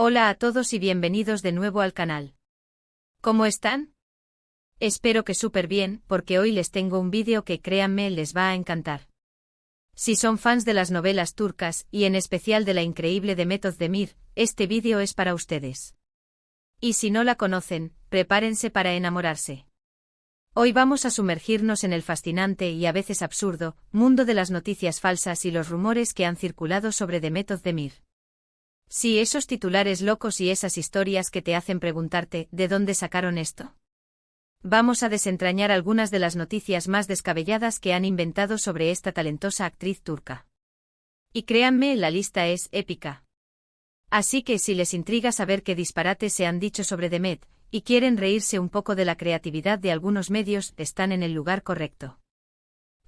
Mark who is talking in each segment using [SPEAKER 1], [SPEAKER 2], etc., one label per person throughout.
[SPEAKER 1] Hola a todos y bienvenidos de nuevo al canal. ¿Cómo están? Espero que súper bien, porque hoy les tengo un vídeo que créanme les va a encantar. Si son fans de las novelas turcas, y en especial de la increíble Demet Özdemir, este vídeo es para ustedes. Y si no la conocen, prepárense para enamorarse. Hoy vamos a sumergirnos en el fascinante y a veces absurdo mundo de las noticias falsas y los rumores que han circulado sobre Demet Özdemir. Sí, esos titulares locos y esas historias que te hacen preguntarte, ¿de dónde sacaron esto? Vamos a desentrañar algunas de las noticias más descabelladas que han inventado sobre esta talentosa actriz turca. Y créanme, la lista es épica. Así que si les intriga saber qué disparates se han dicho sobre Demet, y quieren reírse un poco de la creatividad de algunos medios, están en el lugar correcto.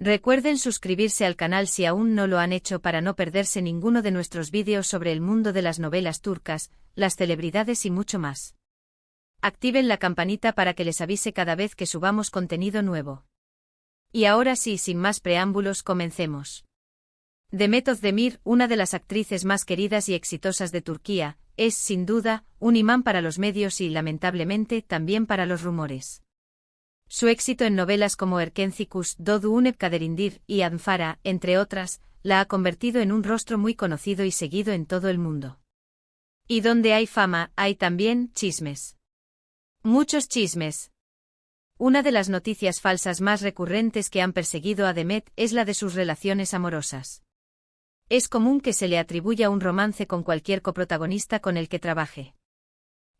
[SPEAKER 1] Recuerden suscribirse al canal si aún no lo han hecho para no perderse ninguno de nuestros vídeos sobre el mundo de las novelas turcas, las celebridades y mucho más. Activen la campanita para que les avise cada vez que subamos contenido nuevo. Y ahora sí, sin más preámbulos, comencemos. Demet Özdemir, una de las actrices más queridas y exitosas de Turquía, es, sin duda, un imán para los medios y, lamentablemente, también para los rumores. Su éxito en novelas como Erkencikus, Doğdu Unep Kaderindir y Anfara, entre otras, la ha convertido en un rostro muy conocido y seguido en todo el mundo. Y donde hay fama, hay también chismes. Muchos chismes. Una de las noticias falsas más recurrentes que han perseguido a Demet es la de sus relaciones amorosas. Es común que se le atribuya un romance con cualquier coprotagonista con el que trabaje.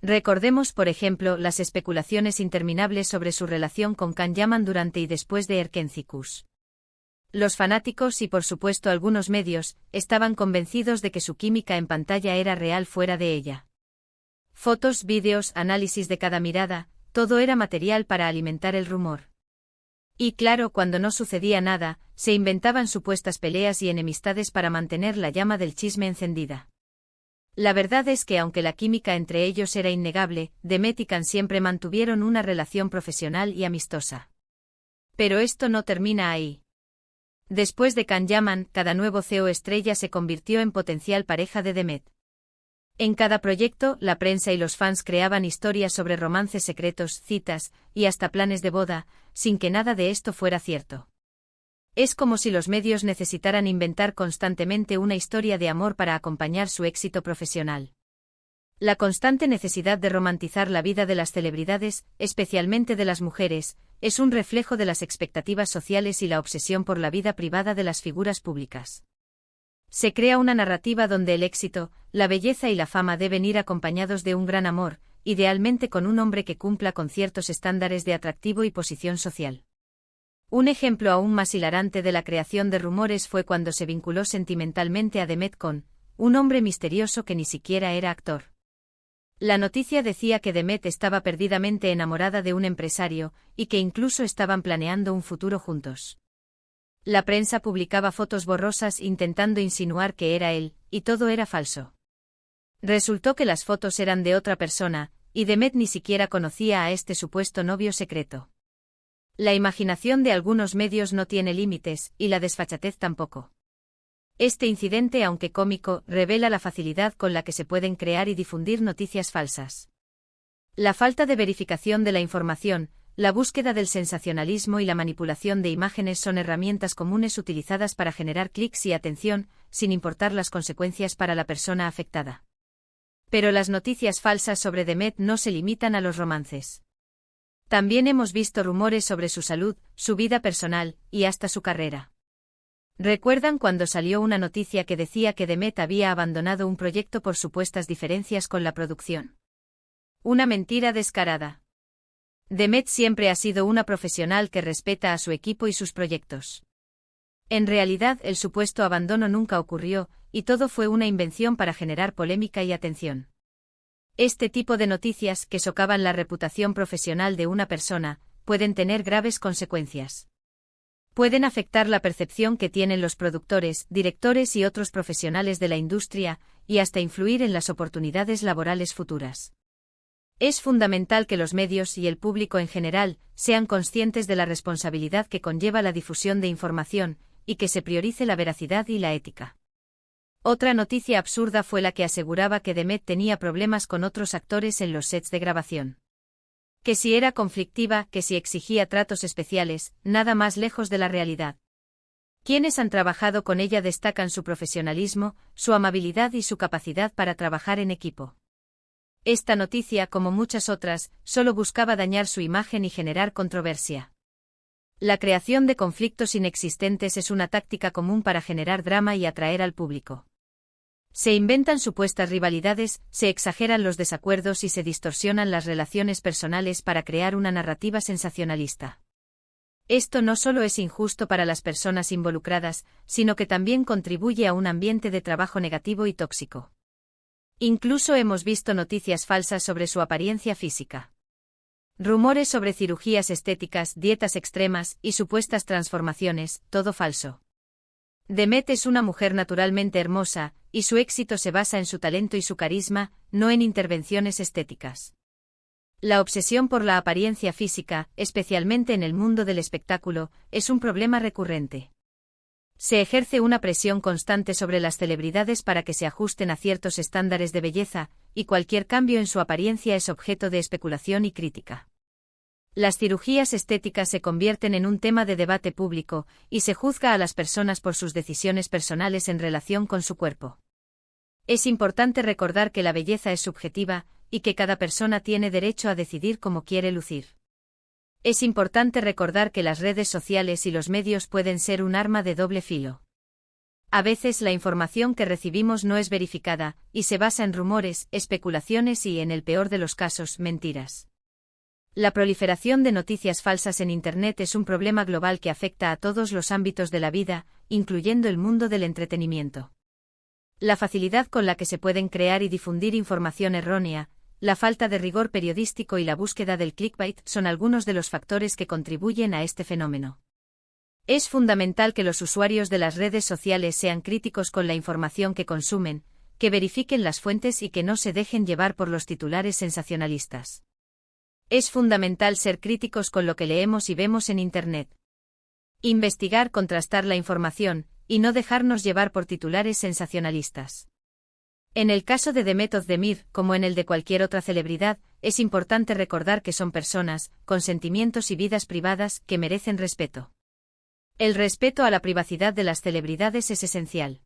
[SPEAKER 1] Recordemos, por ejemplo, las especulaciones interminables sobre su relación con Can Yaman durante y después de Erkencikus. Los fanáticos y por supuesto algunos medios, estaban convencidos de que su química en pantalla era real fuera de ella. Fotos, vídeos, análisis de cada mirada, todo era material para alimentar el rumor. Y claro, cuando no sucedía nada, se inventaban supuestas peleas y enemistades para mantener la llama del chisme encendida. La verdad es que aunque la química entre ellos era innegable, Demet y Can siempre mantuvieron una relación profesional y amistosa. Pero esto no termina ahí. Después de Can Yaman, cada nuevo CEO estrella se convirtió en potencial pareja de Demet. En cada proyecto, la prensa y los fans creaban historias sobre romances secretos, citas, y hasta planes de boda, sin que nada de esto fuera cierto. Es como si los medios necesitaran inventar constantemente una historia de amor para acompañar su éxito profesional. La constante necesidad de romantizar la vida de las celebridades, especialmente de las mujeres, es un reflejo de las expectativas sociales y la obsesión por la vida privada de las figuras públicas. Se crea una narrativa donde el éxito, la belleza y la fama deben ir acompañados de un gran amor, idealmente con un hombre que cumpla con ciertos estándares de atractivo y posición social. Un ejemplo aún más hilarante de la creación de rumores fue cuando se vinculó sentimentalmente a Demet con un hombre misterioso que ni siquiera era actor. La noticia decía que Demet estaba perdidamente enamorada de un empresario, y que incluso estaban planeando un futuro juntos. La prensa publicaba fotos borrosas intentando insinuar que era él, y todo era falso. Resultó que las fotos eran de otra persona, y Demet ni siquiera conocía a este supuesto novio secreto. La imaginación de algunos medios no tiene límites, y la desfachatez tampoco. Este incidente, aunque cómico, revela la facilidad con la que se pueden crear y difundir noticias falsas. La falta de verificación de la información, la búsqueda del sensacionalismo y la manipulación de imágenes son herramientas comunes utilizadas para generar clics y atención, sin importar las consecuencias para la persona afectada. Pero las noticias falsas sobre Demet no se limitan a los romances. También hemos visto rumores sobre su salud, su vida personal, y hasta su carrera. ¿Recuerdan cuando salió una noticia que decía que Demet había abandonado un proyecto por supuestas diferencias con la producción? Una mentira descarada. Demet siempre ha sido una profesional que respeta a su equipo y sus proyectos. En realidad, el supuesto abandono nunca ocurrió, y todo fue una invención para generar polémica y atención. Este tipo de noticias, que socavan la reputación profesional de una persona, pueden tener graves consecuencias. Pueden afectar la percepción que tienen los productores, directores y otros profesionales de la industria, y hasta influir en las oportunidades laborales futuras. Es fundamental que los medios y el público en general sean conscientes de la responsabilidad que conlleva la difusión de información, y que se priorice la veracidad y la ética. Otra noticia absurda fue la que aseguraba que Demet tenía problemas con otros actores en los sets de grabación. Que si era conflictiva, que si exigía tratos especiales, nada más lejos de la realidad. Quienes han trabajado con ella destacan su profesionalismo, su amabilidad y su capacidad para trabajar en equipo. Esta noticia, como muchas otras, solo buscaba dañar su imagen y generar controversia. La creación de conflictos inexistentes es una táctica común para generar drama y atraer al público. Se inventan supuestas rivalidades, se exageran los desacuerdos y se distorsionan las relaciones personales para crear una narrativa sensacionalista. Esto no solo es injusto para las personas involucradas, sino que también contribuye a un ambiente de trabajo negativo y tóxico. Incluso hemos visto noticias falsas sobre su apariencia física. Rumores sobre cirugías estéticas, dietas extremas y supuestas transformaciones, todo falso. Demet es una mujer naturalmente hermosa, y su éxito se basa en su talento y su carisma, no en intervenciones estéticas. La obsesión por la apariencia física, especialmente en el mundo del espectáculo, es un problema recurrente. Se ejerce una presión constante sobre las celebridades para que se ajusten a ciertos estándares de belleza, y cualquier cambio en su apariencia es objeto de especulación y crítica. Las cirugías estéticas se convierten en un tema de debate público, y se juzga a las personas por sus decisiones personales en relación con su cuerpo. Es importante recordar que la belleza es subjetiva, y que cada persona tiene derecho a decidir cómo quiere lucir. Es importante recordar que las redes sociales y los medios pueden ser un arma de doble filo. A veces la información que recibimos no es verificada, y se basa en rumores, especulaciones y, en el peor de los casos, mentiras. La proliferación de noticias falsas en Internet es un problema global que afecta a todos los ámbitos de la vida, incluyendo el mundo del entretenimiento. La facilidad con la que se pueden crear y difundir información errónea, la falta de rigor periodístico y la búsqueda del clickbait son algunos de los factores que contribuyen a este fenómeno. Es fundamental que los usuarios de las redes sociales sean críticos con la información que consumen, que verifiquen las fuentes y que no se dejen llevar por los titulares sensacionalistas. Es fundamental ser críticos con lo que leemos y vemos en Internet. Investigar, contrastar la información, y no dejarnos llevar por titulares sensacionalistas. En el caso de Demet Özdemir, como en el de cualquier otra celebridad, es importante recordar que son personas, con sentimientos y vidas privadas, que merecen respeto. El respeto a la privacidad de las celebridades es esencial.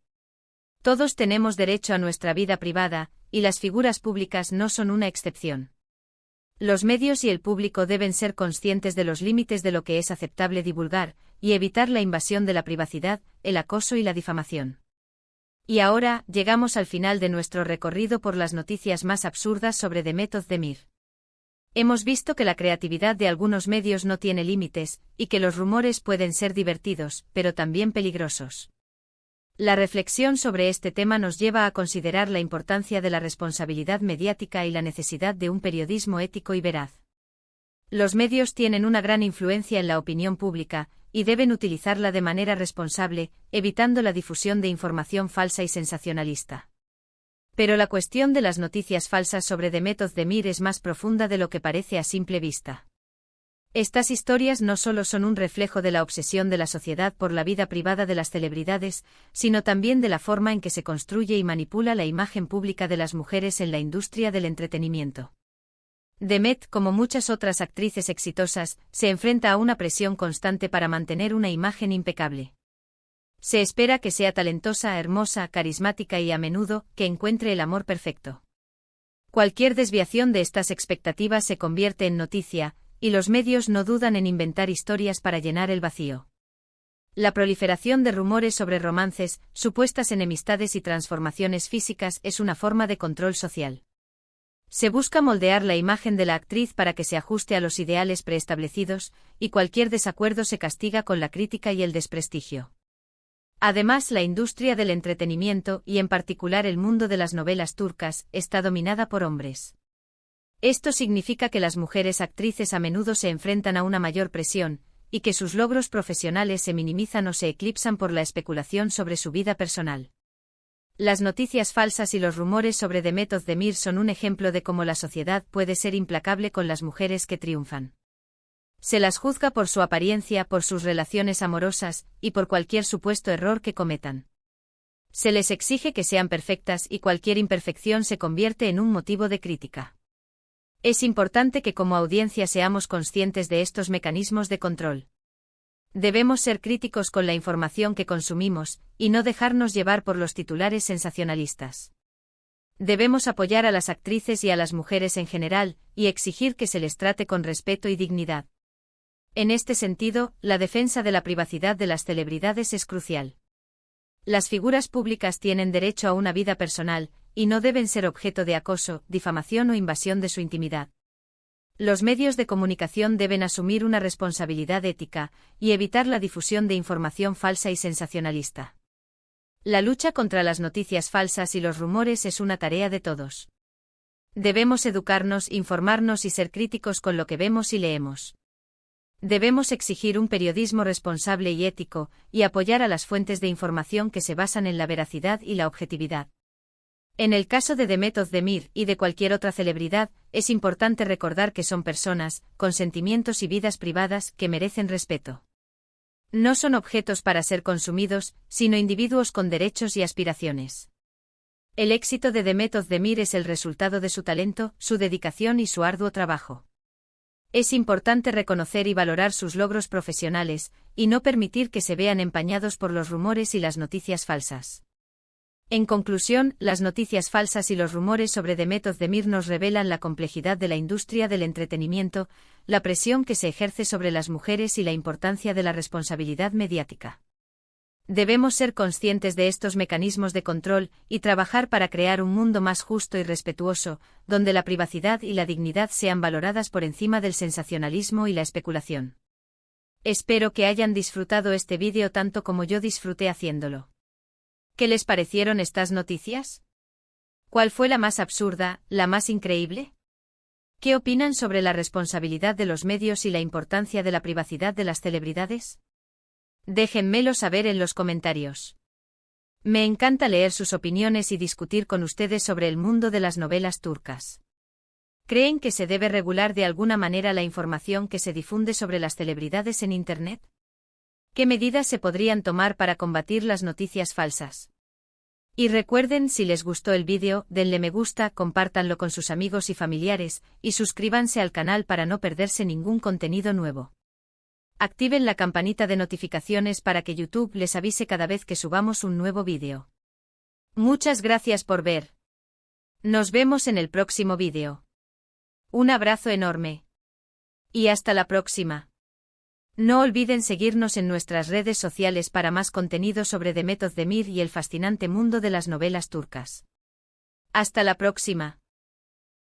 [SPEAKER 1] Todos tenemos derecho a nuestra vida privada, y las figuras públicas no son una excepción. Los medios y el público deben ser conscientes de los límites de lo que es aceptable divulgar, y evitar la invasión de la privacidad, el acoso y la difamación. Y ahora, llegamos al final de nuestro recorrido por las noticias más absurdas sobre Demet Özdemir. Hemos visto que la creatividad de algunos medios no tiene límites, y que los rumores pueden ser divertidos, pero también peligrosos. La reflexión sobre este tema nos lleva a considerar la importancia de la responsabilidad mediática y la necesidad de un periodismo ético y veraz. Los medios tienen una gran influencia en la opinión pública, y deben utilizarla de manera responsable, evitando la difusión de información falsa y sensacionalista. Pero la cuestión de las noticias falsas sobre Demet Özdemir es más profunda de lo que parece a simple vista. Estas historias no solo son un reflejo de la obsesión de la sociedad por la vida privada de las celebridades, sino también de la forma en que se construye y manipula la imagen pública de las mujeres en la industria del entretenimiento. Demet, como muchas otras actrices exitosas, se enfrenta a una presión constante para mantener una imagen impecable. Se espera que sea talentosa, hermosa, carismática y a menudo, que encuentre el amor perfecto. Cualquier desviación de estas expectativas se convierte en noticia, y los medios no dudan en inventar historias para llenar el vacío. La proliferación de rumores sobre romances, supuestas enemistades y transformaciones físicas es una forma de control social. Se busca moldear la imagen de la actriz para que se ajuste a los ideales preestablecidos, y cualquier desacuerdo se castiga con la crítica y el desprestigio. Además, la industria del entretenimiento, y en particular el mundo de las novelas turcas, está dominada por hombres. Esto significa que las mujeres actrices a menudo se enfrentan a una mayor presión, y que sus logros profesionales se minimizan o se eclipsan por la especulación sobre su vida personal. Las noticias falsas y los rumores sobre Demet Özdemir son un ejemplo de cómo la sociedad puede ser implacable con las mujeres que triunfan. Se las juzga por su apariencia, por sus relaciones amorosas, y por cualquier supuesto error que cometan. Se les exige que sean perfectas y cualquier imperfección se convierte en un motivo de crítica. Es importante que como audiencia seamos conscientes de estos mecanismos de control. Debemos ser críticos con la información que consumimos, y no dejarnos llevar por los titulares sensacionalistas. Debemos apoyar a las actrices y a las mujeres en general, y exigir que se les trate con respeto y dignidad. En este sentido, la defensa de la privacidad de las celebridades es crucial. Las figuras públicas tienen derecho a una vida personal, y no deben ser objeto de acoso, difamación o invasión de su intimidad. Los medios de comunicación deben asumir una responsabilidad ética, y evitar la difusión de información falsa y sensacionalista. La lucha contra las noticias falsas y los rumores es una tarea de todos. Debemos educarnos, informarnos y ser críticos con lo que vemos y leemos. Debemos exigir un periodismo responsable y ético, y apoyar a las fuentes de información que se basan en la veracidad y la objetividad. En el caso de Demet Özdemir y de cualquier otra celebridad, es importante recordar que son personas, con sentimientos y vidas privadas, que merecen respeto. No son objetos para ser consumidos, sino individuos con derechos y aspiraciones. El éxito de Demet Özdemir es el resultado de su talento, su dedicación y su arduo trabajo. Es importante reconocer y valorar sus logros profesionales, y no permitir que se vean empañados por los rumores y las noticias falsas. En conclusión, las noticias falsas y los rumores sobre Demet Özdemir nos revelan la complejidad de la industria del entretenimiento, la presión que se ejerce sobre las mujeres y la importancia de la responsabilidad mediática. Debemos ser conscientes de estos mecanismos de control y trabajar para crear un mundo más justo y respetuoso, donde la privacidad y la dignidad sean valoradas por encima del sensacionalismo y la especulación. Espero que hayan disfrutado este vídeo tanto como yo disfruté haciéndolo. ¿Qué les parecieron estas noticias? ¿Cuál fue la más absurda, la más increíble? ¿Qué opinan sobre la responsabilidad de los medios y la importancia de la privacidad de las celebridades? Déjenmelo saber en los comentarios. Me encanta leer sus opiniones y discutir con ustedes sobre el mundo de las novelas turcas. ¿Creen que se debe regular de alguna manera la información que se difunde sobre las celebridades en Internet? ¿Qué medidas se podrían tomar para combatir las noticias falsas? Y recuerden, si les gustó el vídeo, denle me gusta, compártanlo con sus amigos y familiares, y suscríbanse al canal para no perderse ningún contenido nuevo. Activen la campanita de notificaciones para que YouTube les avise cada vez que subamos un nuevo vídeo. Muchas gracias por ver. Nos vemos en el próximo vídeo. Un abrazo enorme. Y hasta la próxima. No olviden seguirnos en nuestras redes sociales para más contenido sobre Demet Özdemir y el fascinante mundo de las novelas turcas. Hasta la próxima.